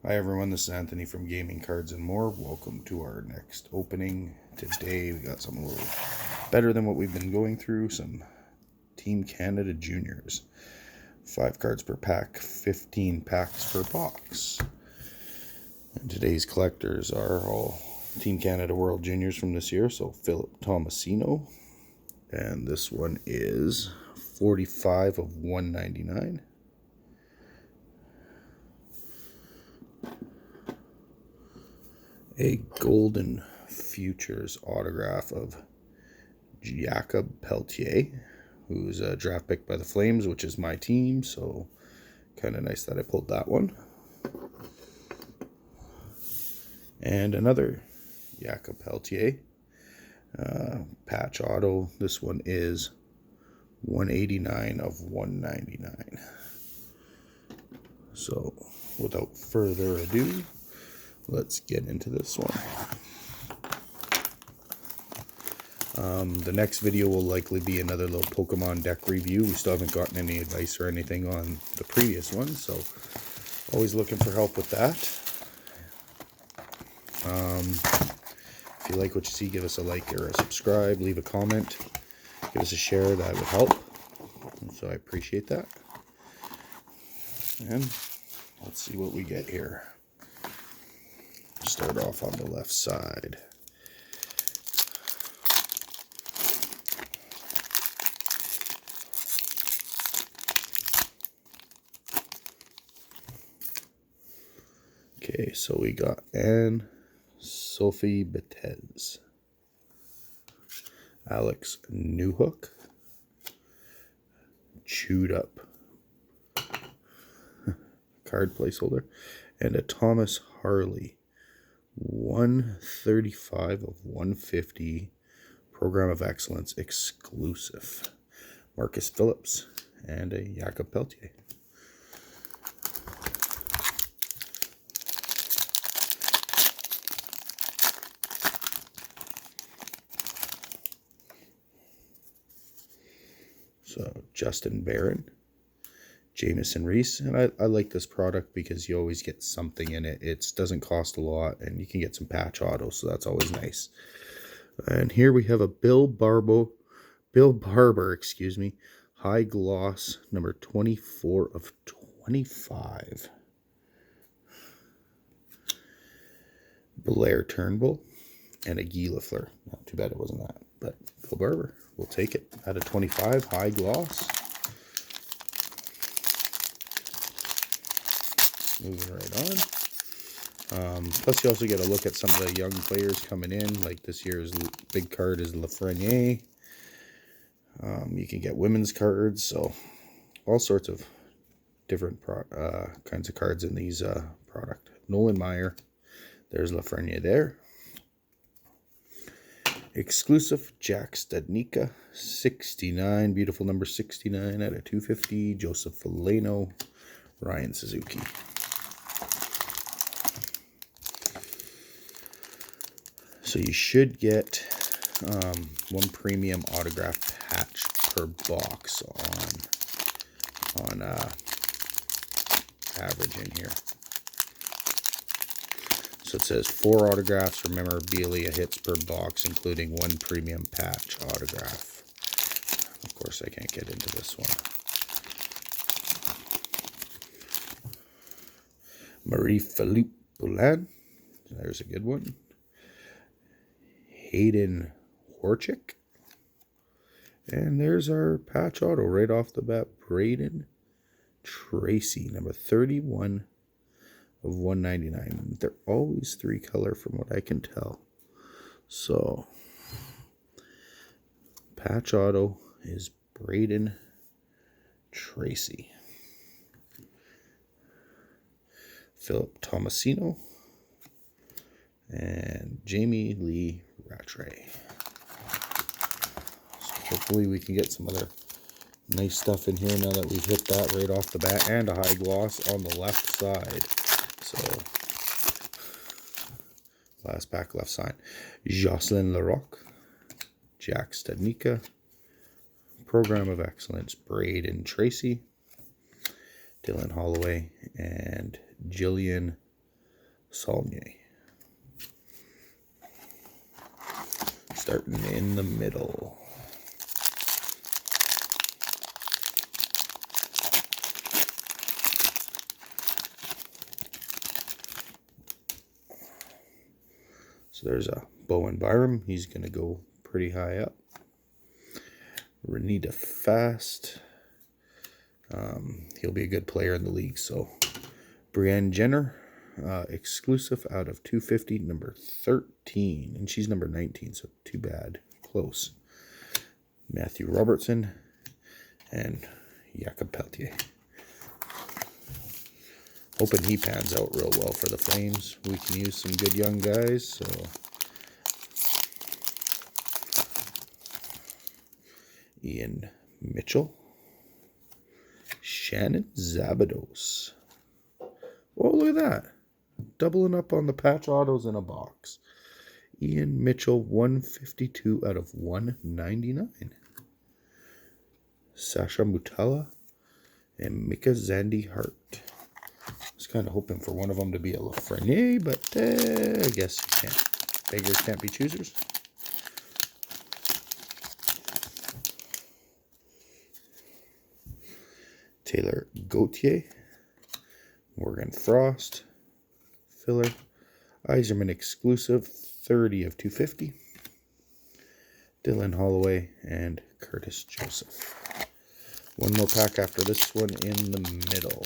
Hi everyone, this is Anthony from Gaming Cards and More. Welcome to our next opening. Today we got something a little better than what we've been going through. Some Team Canada Juniors. 5 cards per pack, 15 packs per box. And today's collectors are all Team Canada World Juniors from this year. So Philip Tomasino. And this one is 45 of 199. A Golden Futures autograph of Jakob Peltier, who's a draft pick by the Flames, which is my team, so kind of nice that I pulled that one. And another Jakob Peltier patch auto. This one is 189 of 199. So without further ado, let's get into this one. The next video will likely be another little Pokemon deck review. We still haven't gotten any advice or anything on the previous one, so always looking for help with that. If you like what you see, give us a like or a subscribe, leave a comment, give us a share, that would help. And so I appreciate that. And let's see what we get here. Start off on the left side. Okay, so we got Sophie Betez, Alex Newhook, Chewed Up card placeholder, and a Thomas Harley. 135 of 150 Program of Excellence exclusive. Marcus Phillips and a Jakob Peltier. So Justin Barron, Jamison Reese, and I like this product because you always get something in it. It doesn't cost a lot, and you can get some patch autos, so that's always nice. And here we have a Bill Barber, high gloss, number 24 of 25. Blair Turnbull and a Guy Lafleur. Not too bad it wasn't that, but Bill Barber, we'll take it. Out of 25, high gloss. Moving right on. Plus, you also get a look at some of the young players coming in. Like this year's big card is Lafreniere. You can get women's cards, so all sorts of different kinds of cards in these product. Nolan Meyer, there's Lafreniere there. Exclusive Jack Studnicka, 69, beautiful number 69 out of 250. Joseph Fileno, Ryan Suzuki. So you should get one premium autograph patch per box on average in here. So it says 4 autographs or memorabilia hits per box, including 1 premium patch autograph. Of course, I can't get into this one. Marie-Philippe Poulin, there's a good one. Hayden Horchick. And there's our patch auto right off the bat. Braden Tracy, number 31 of 199. They're always 3 color from what I can tell. So, patch auto is Braden Tracy. Philip Tomasino and Jamie Lee Rattray. So hopefully we can get some other nice stuff in here now that we've hit that right off the bat, and a high gloss on the left side. So last pack, left side. Jocelyn Larocque, Jack Studnicka, Program of Excellence, Braden Tracy, Dylan Holloway, and Jillian Saulnier. Starting in the middle. So there's a Bowen Byram. He's going to go pretty high up. Renita Fast. He'll be a good player in the league. So Brienne Jenner, exclusive out of 250, number 13. And she's number 19, so too bad. Close. Matthew Robertson and Jakob Peltier. Hoping he pans out real well for the Flames. We can use some good young guys, so... Ian Mitchell. Shannon Zabados. Oh, look at that. Doubling up on the patch autos in a box. Ian Mitchell, 152 out of 199. Sasha Mutala and Mika Zandy Hart. I was kind of hoping for one of them to be a Lafreniere, but I guess you can't. Beggars can't be choosers. Taylor Gauthier, Morgan Frost, filler, Yzerman exclusive, 30 of 250, Dylan Holloway, and Curtis Joseph. One more pack after this one in the middle.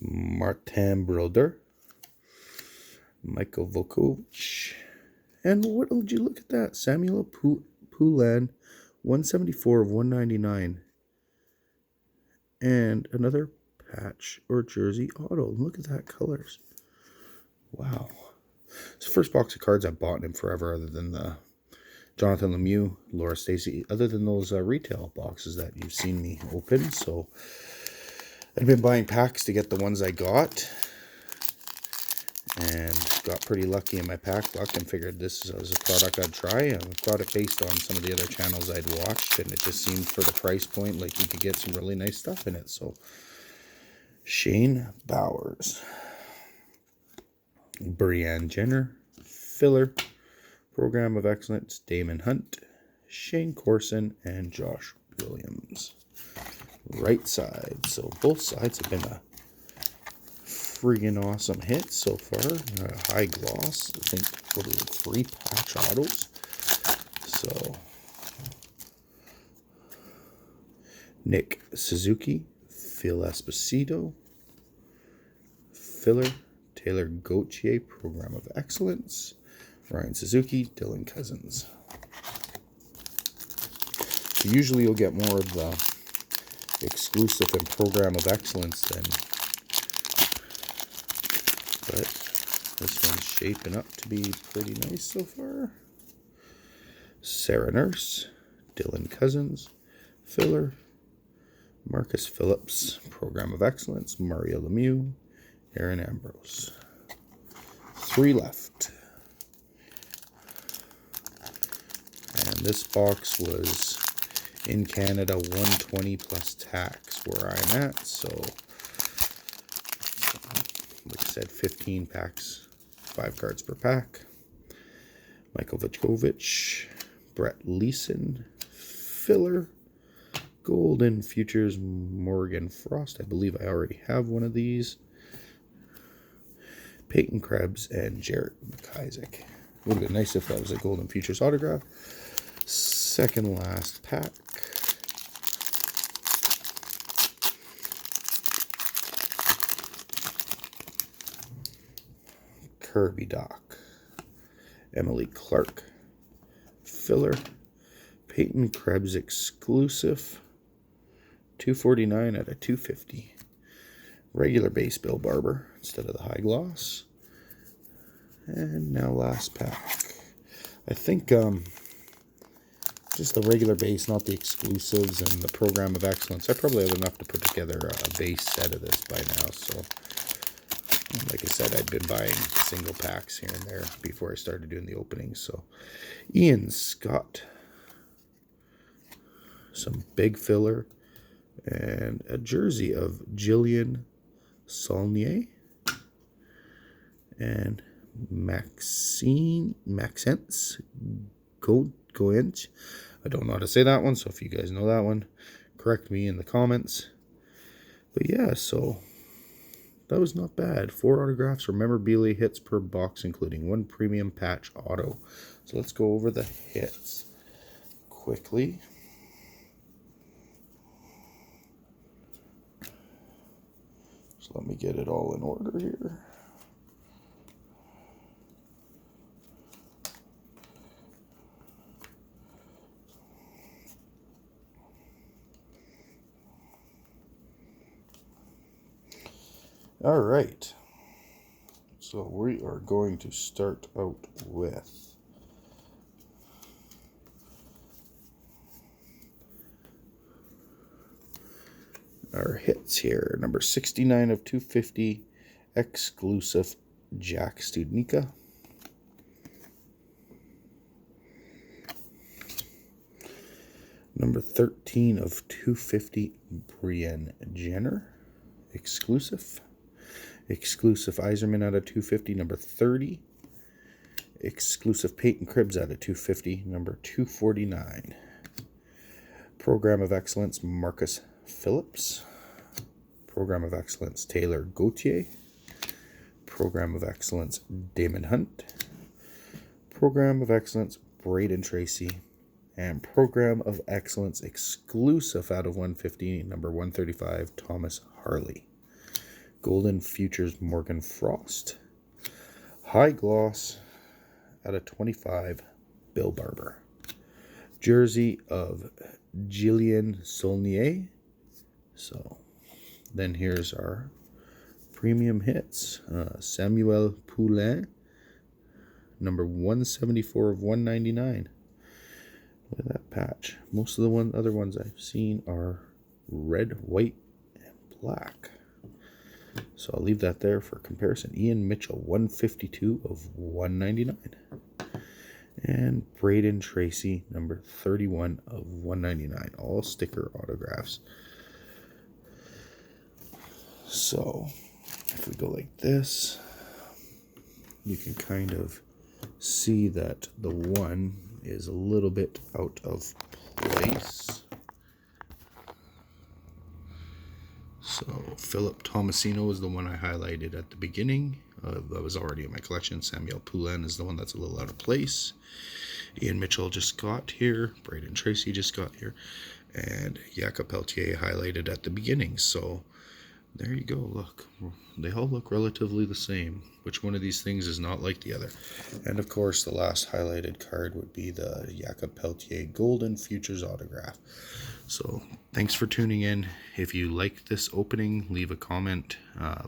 Martin Brodeur, Michael Vukovic, and what would you look at that? Samuel Poulin, 174 of 199. And another patch or jersey auto. Look at that colors. Wow. It's the first box of cards I've bought in forever, other than the Jonathan Lemieux, Laura Stacey, other than those retail boxes that you've seen me open. So I've been buying packs to get the ones I got, and got pretty lucky in my pack luck and figured this was a product I'd try. I got it based on some of the other channels I'd watched, and it just seemed for the price point like you could get some really nice stuff in it. So Shane Bowers, Brienne Jenner, filler, Program of Excellence, Damon Hunt, Shane Corson, and Josh Williams. Right side. So both sides have been a friggin' awesome hit so far. High gloss. I think, what is it, 3 patch autos. So Nick Suzuki, Phil Esposito, filler, Taylor Gauthier, Program of Excellence, Ryan Suzuki, Dylan Cousins. So usually you'll get more of the exclusive and Program of Excellence than, but this one's shaping up to be pretty nice so far. Sarah Nurse, Dylan Cousins, filler, Marcus Phillips, Program of Excellence, Mario Lemieux, Aaron Ambrose. 3 left. And this box was in Canada 120 plus tax where I'm at, so like I said, 15 packs, 5 cards per pack. Michael Vukovic, Brett Leeson, filler, Golden Futures, Morgan Frost. I believe I already have one of these. Peyton Krebs and Jarrett McIsaac. Would have been nice if that was a Golden Futures autograph. Second last pack. Kirby Doc, Emily Clark, filler, Peyton Krebs exclusive, 249 out of 250. Regular base Bill Barber instead of the high gloss. And now last pack. I think just the regular base, not the exclusives and the Program of Excellence. I probably have enough to put together a base set of this by now. So, like I said, I'd been buying single packs here and there before I started doing the openings. So, Ian Scott, some big filler, And a jersey of Jillian Saulnier and Maxence Goench. I don't know how to say that one, so if you guys know that one, correct me in the comments. But yeah, so that was not bad. 4 autographs or memorabilia hits per box, including 1 premium patch auto. So let's go over the hits quickly. So let me get it all in order here. All right, so we are going to start out with our hits here. Number 69 of 250, exclusive Jack Studnicka. Number 13 of 250, Brienne Jenner, exclusive. Exclusive Iserman out of 250, number 30. Exclusive Peyton Cribbs out of 250, number 249. Program of Excellence, Marcus Phillips. Program of Excellence, Taylor Gauthier. Program of Excellence, Damon Hunt. Program of Excellence, Braden Tracy. And Program of Excellence, exclusive out of 150, number 135, Thomas Harley. Golden Futures, Morgan Frost. High Gloss out of 25, Bill Barber. Jersey of Jillian Saulnier. So then here's our premium hits. Samuel Poulin, number 174 of 199. Look at that patch. Most of the other ones I've seen are red, white, and black. So I'll leave that there for comparison. Ian Mitchell, 152 of 199. And Braden Tracy, number 31 of 199. All sticker autographs. So if we go like this, you can kind of see that the one is a little bit out of place. So Philip Tomasino is the one I highlighted at the beginning. That was already in my collection. Samuel Poulin is the one that's a little out of place. Ian Mitchell just got here. Braden Tracy just got here. And Jakob Peltier highlighted at the beginning. So there you go. Look, they all look relatively the same. Which one of these things is not like the other? And of course, the last highlighted card would be the Jakob Peltier Golden Futures autograph. So thanks for tuning in. If you like this opening, leave a comment.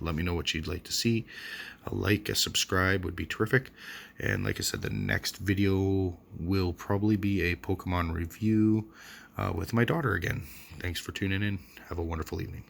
Let me know what you'd like to see. A like, a subscribe would be terrific. And like I said, the next video will probably be a Pokemon review with my daughter again. Thanks for tuning in. Have a wonderful evening.